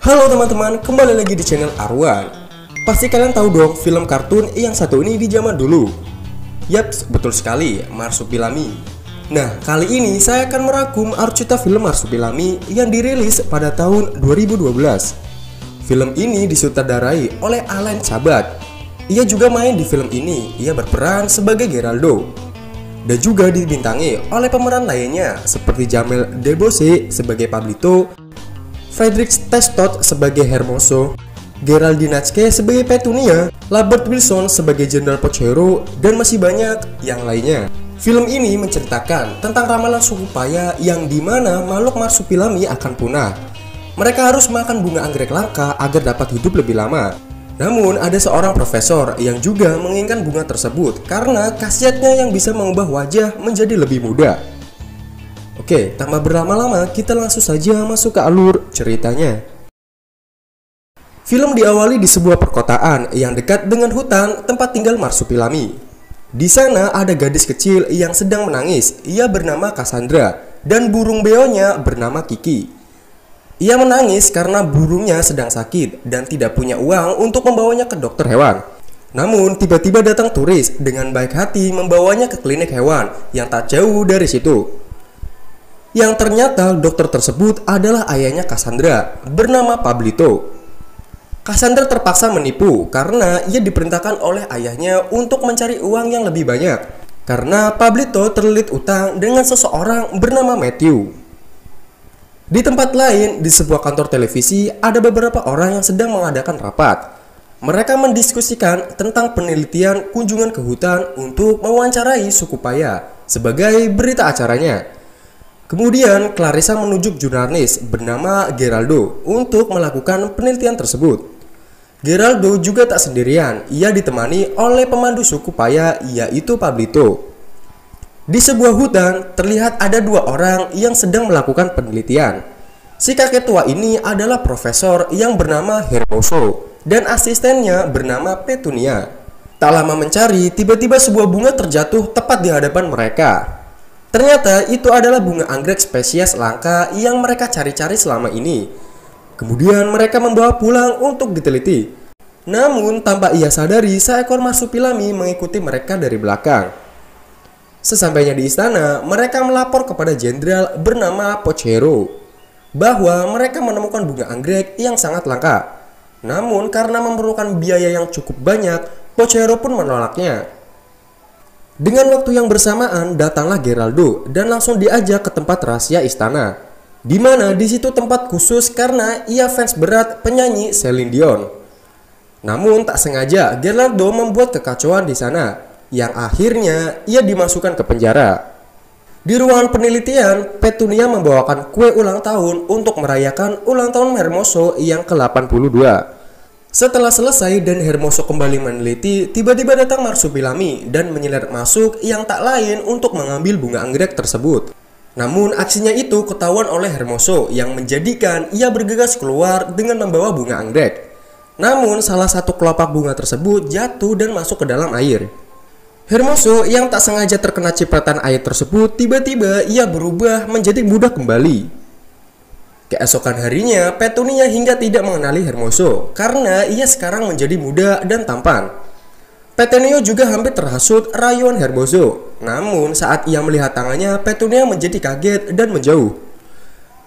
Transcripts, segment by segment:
Halo teman-teman, kembali lagi di channel Arwan. Pasti kalian tahu dong film kartun yang satu ini di zaman dulu. Yaps, betul sekali, Marsupilami. Nah, kali ini saya akan merangkum arcuta film Marsupilami yang dirilis pada tahun 2012. Film ini disutradarai oleh Alain Chabat. Ia juga main di film ini, ia berperan sebagai Geraldo. Dan juga dibintangi oleh pemeran lainnya seperti Jamel Debbouze sebagai Pablito, Frederick Testot sebagai Hermoso, Geraldine Natske sebagai Petunia, Labert Wilson sebagai Jenderal Pochero, dan masih banyak yang lainnya. Film ini menceritakan tentang ramalan suku Paya yang dimana makhluk Marsupilami akan punah. Mereka harus makan bunga anggrek langka agar dapat hidup lebih lama. Namun ada seorang profesor yang juga menginginkan bunga tersebut karena khasiatnya yang bisa mengubah wajah menjadi lebih muda. Oke, tanpa berlama-lama kita langsung saja masuk ke alur ceritanya. Film diawali di sebuah perkotaan yang dekat dengan hutan tempat tinggal Marsupilami. Di sana ada gadis kecil yang sedang menangis. Ia bernama Cassandra dan burung beonya bernama Kiki. Ia menangis karena burungnya sedang sakit dan tidak punya uang untuk membawanya ke dokter hewan. Namun tiba-tiba datang turis dengan baik hati membawanya ke klinik hewan yang tak jauh dari situ. Yang ternyata dokter tersebut adalah ayahnya Cassandra bernama Pablito. Cassandra terpaksa menipu karena ia diperintahkan oleh ayahnya untuk mencari uang yang lebih banyak karena Pablito terlilit utang dengan seseorang bernama Matthew. Di tempat lain, di sebuah kantor televisi, ada beberapa orang yang sedang mengadakan rapat. Mereka mendiskusikan tentang penelitian kunjungan ke hutan untuk mewawancarai suku Paya sebagai berita acaranya. Kemudian, Clarissa menunjuk jurnalis bernama Geraldo untuk melakukan penelitian tersebut. Geraldo juga tak sendirian, ia ditemani oleh pemandu suku Paya yaitu Pablito. Di sebuah hutan, terlihat ada dua orang yang sedang melakukan penelitian. Si kakek tua ini adalah profesor yang bernama Hermoso dan asistennya bernama Petunia. Tak lama mencari, tiba-tiba sebuah bunga terjatuh tepat di hadapan mereka. Ternyata itu adalah bunga anggrek spesies langka yang mereka cari-cari selama ini. Kemudian mereka membawa pulang untuk diteliti. Namun tanpa ia sadari, seekor Marsupilami mengikuti mereka dari belakang. Sesampainya di istana, mereka melapor kepada jenderal bernama Pochero bahwa mereka menemukan bunga anggrek yang sangat langka. Namun karena memerlukan biaya yang cukup banyak, Pochero pun menolaknya. Dengan waktu yang bersamaan, datanglah Geraldo dan langsung diajak ke tempat rahasia istana, di mana di situ tempat khusus karena ia fans berat penyanyi Celine Dion. Namun tak sengaja Geraldo membuat kekacauan di sana, yang akhirnya ia dimasukkan ke penjara. Di ruangan penelitian, Petunia membawakan kue ulang tahun untuk merayakan ulang tahun Hermoso yang ke-82. Setelah selesai dan Hermoso kembali meneliti, tiba-tiba datang Marsupilami dan menyeret masuk yang tak lain untuk mengambil bunga anggrek tersebut. Namun aksinya itu ketahuan oleh Hermoso yang menjadikan ia bergegas keluar dengan membawa bunga anggrek. Namun salah satu kelopak bunga tersebut jatuh dan masuk ke dalam air. Hermoso yang tak sengaja terkena cipratan air tersebut, tiba-tiba ia berubah menjadi muda kembali. Keesokan harinya, Petunia hingga tidak mengenali Hermoso karena ia sekarang menjadi muda dan tampan. Petunia juga hampir terhasut rayuan Hermoso. Namun saat ia melihat tangannya, Petunia menjadi kaget dan menjauh.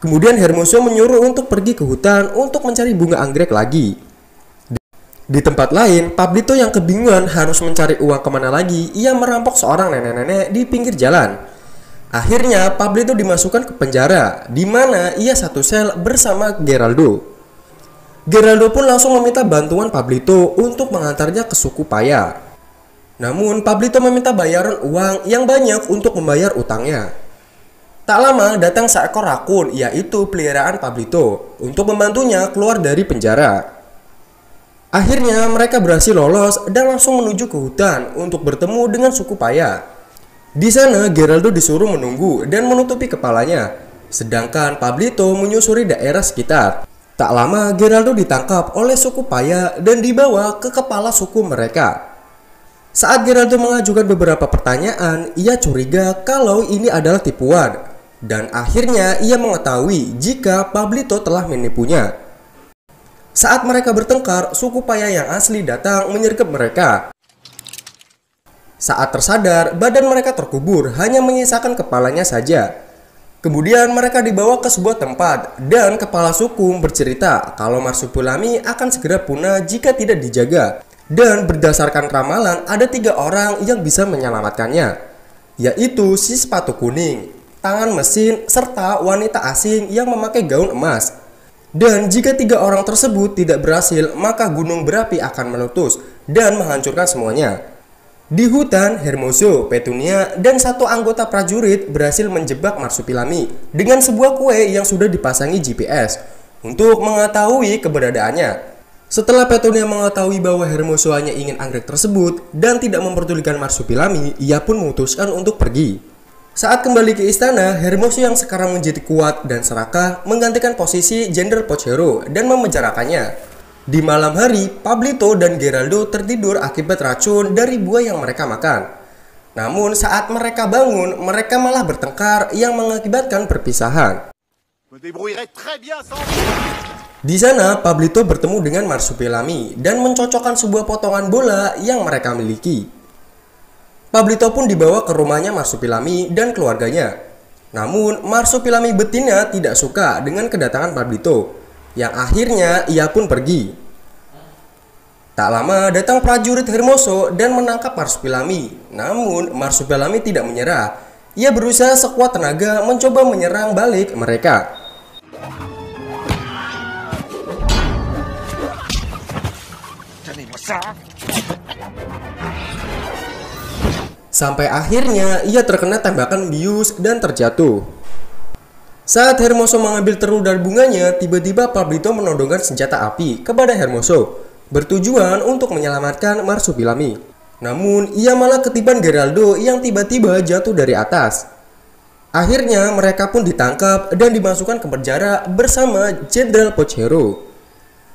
Kemudian Hermoso menyuruh untuk pergi ke hutan untuk mencari bunga anggrek lagi. Di tempat lain, Pablito yang kebingungan harus mencari uang kemana lagi, ia merampok seorang nenek-nenek di pinggir jalan. Akhirnya, Pablito dimasukkan ke penjara, di mana ia satu sel bersama Geraldo. Geraldo pun langsung meminta bantuan Pablito untuk mengantarnya ke suku Paya. Namun, Pablito meminta bayaran uang yang banyak untuk membayar utangnya. Tak lama datang seekor rakun, yaitu peliharaan Pablito, untuk membantunya keluar dari penjara. Akhirnya mereka berhasil lolos dan langsung menuju ke hutan untuk bertemu dengan suku Paya. Di sana Geraldo disuruh menunggu dan menutupi kepalanya, sedangkan Pablito menyusuri daerah sekitar. Tak lama Geraldo ditangkap oleh suku Paya dan dibawa ke kepala suku mereka. Saat Geraldo mengajukan beberapa pertanyaan, ia curiga kalau ini adalah tipuan. Dan akhirnya ia mengetahui jika Pablito telah menipunya. Saat mereka bertengkar, suku Paya yang asli datang menyergap mereka. Saat tersadar, badan mereka terkubur, hanya menyisakan kepalanya saja. Kemudian mereka dibawa ke sebuah tempat, dan kepala suku bercerita kalau Marsupilami akan segera punah jika tidak dijaga. Dan berdasarkan ramalan, ada 3 orang yang bisa menyelamatkannya, yaitu si sepatu kuning, tangan mesin, serta wanita asing yang memakai gaun emas. Dan jika 3 orang tersebut tidak berhasil, maka gunung berapi akan meletus dan menghancurkan semuanya. Di hutan, Hermoso, Petunia, dan 1 anggota prajurit berhasil menjebak Marsupilami dengan sebuah kue yang sudah dipasangi GPS untuk mengetahui keberadaannya. Setelah Petunia mengetahui bahwa Hermoso hanya ingin anggrek tersebut dan tidak memperdulikan Marsupilami, ia pun memutuskan untuk pergi. Saat kembali ke istana, Hermoso yang sekarang menjadi kuat dan serakah menggantikan posisi Jenderal Pochero dan memenjarakannya. Di malam hari, Pablito dan Geraldo tertidur akibat racun dari buah yang mereka makan. Namun saat mereka bangun, mereka malah bertengkar yang mengakibatkan perpisahan. Di sana, Pablito bertemu dengan Marsupilami dan mencocokkan sebuah potongan bola yang mereka miliki. Pablito pun dibawa ke rumahnya Marsupilami dan keluarganya. Namun, Marsupilami betina tidak suka dengan kedatangan Pablito, yang akhirnya ia pun pergi. Tak lama datang prajurit Hermoso dan menangkap Marsupilami. Namun Marsupilami tidak menyerah. Ia berusaha sekuat tenaga mencoba menyerang balik mereka. Sampai akhirnya ia terkena tembakan bius dan terjatuh. Saat Hermoso mengambil telur bunganya, tiba-tiba Pablito menodongkan senjata api kepada Hermoso, bertujuan untuk menyelamatkan Marsupilami. Namun, ia malah ketiban Geraldo yang tiba-tiba jatuh dari atas. Akhirnya, mereka pun ditangkap dan dimasukkan ke penjara bersama Jenderal Pochero.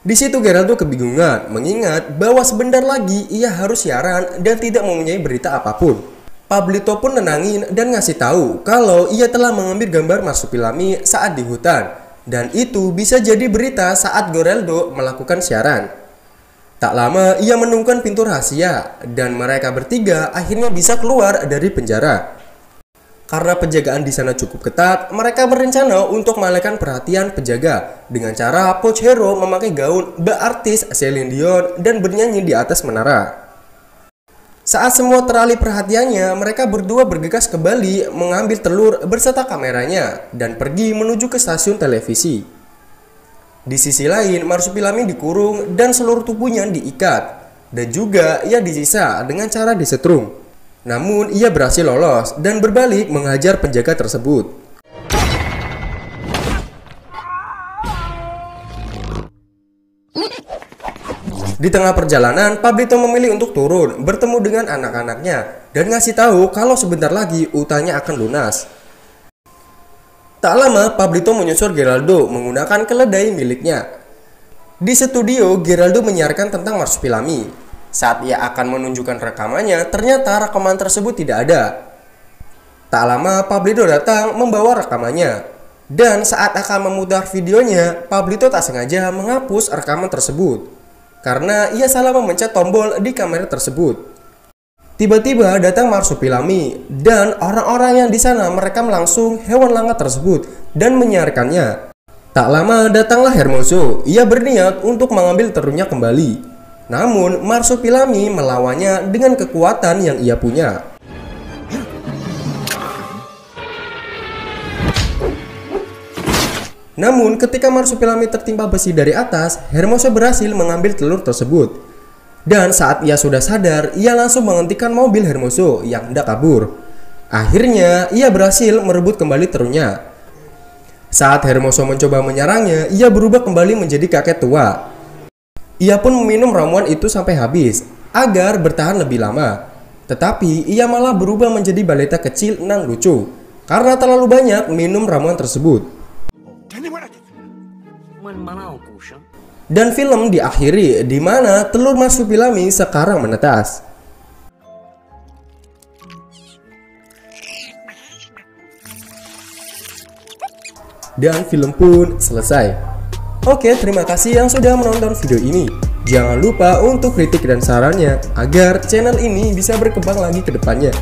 Di situ Geraldo kebingungan, mengingat bahwa sebentar lagi ia harus siaran dan tidak mempunyai berita apapun. Pablito pun nenangin dan ngasih tahu kalau ia telah mengambil gambar Marsupilami saat di hutan, dan itu bisa jadi berita saat Geraldo melakukan siaran. Tak lama ia menemukan pintu rahasia dan mereka bertiga akhirnya bisa keluar dari penjara. Karena penjagaan di sana cukup ketat, mereka berencana untuk mengalihkan perhatian penjaga dengan cara Pochero memakai gaun artis Celine Dion dan bernyanyi di atas menara. Saat semua teralih perhatiannya, mereka berdua bergegas kembali mengambil telur beserta kameranya dan pergi menuju ke stasiun televisi. Di sisi lain, Marsupilami dikurung dan seluruh tubuhnya diikat, dan juga ia disisa dengan cara disetrum. Namun, ia berhasil lolos dan berbalik menghajar penjaga tersebut. Di tengah perjalanan, Pablito memilih untuk turun, bertemu dengan anak-anaknya, dan ngasih tahu kalau sebentar lagi utangnya akan lunas. Tak lama, Pablito menyusul Geraldo menggunakan keledai miliknya. Di studio, Geraldo menyiarkan tentang Marsupilami. Saat ia akan menunjukkan rekamannya, ternyata rekaman tersebut tidak ada. Tak lama, Pablito datang membawa rekamannya. Dan saat akan memutar videonya, Pablito tak sengaja menghapus rekaman tersebut karena ia salah memencet tombol di kamera tersebut. Tiba-tiba datang Marsupilami dan orang-orang yang di sana merekam langsung hewan langka tersebut dan menyiarkannya. Tak lama datanglah Hermoso. Ia berniat untuk mengambil terunnya kembali. Namun Marsupilami melawannya dengan kekuatan yang ia punya. Namun ketika Marsupilami tertimpa besi dari atas, Hermoso berhasil mengambil telur tersebut. Dan saat ia sudah sadar, ia langsung menghentikan mobil Hermoso yang hendak kabur. Akhirnya ia berhasil merebut kembali telurnya. Saat Hermoso mencoba menyerangnya, ia berubah kembali menjadi kakek tua. Ia pun meminum ramuan itu sampai habis agar bertahan lebih lama. Tetapi ia malah berubah menjadi balita kecil nan lucu karena terlalu banyak minum ramuan tersebut. Dan film diakhiri di mana telur Marsupilami sekarang menetas. Dan film pun selesai. Oke, terima kasih yang sudah menonton video ini. Jangan lupa untuk kritik dan sarannya agar channel ini bisa berkembang lagi ke depannya.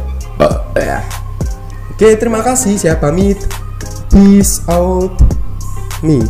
Oke, terima kasih. Saya pamit. Peace out. Me.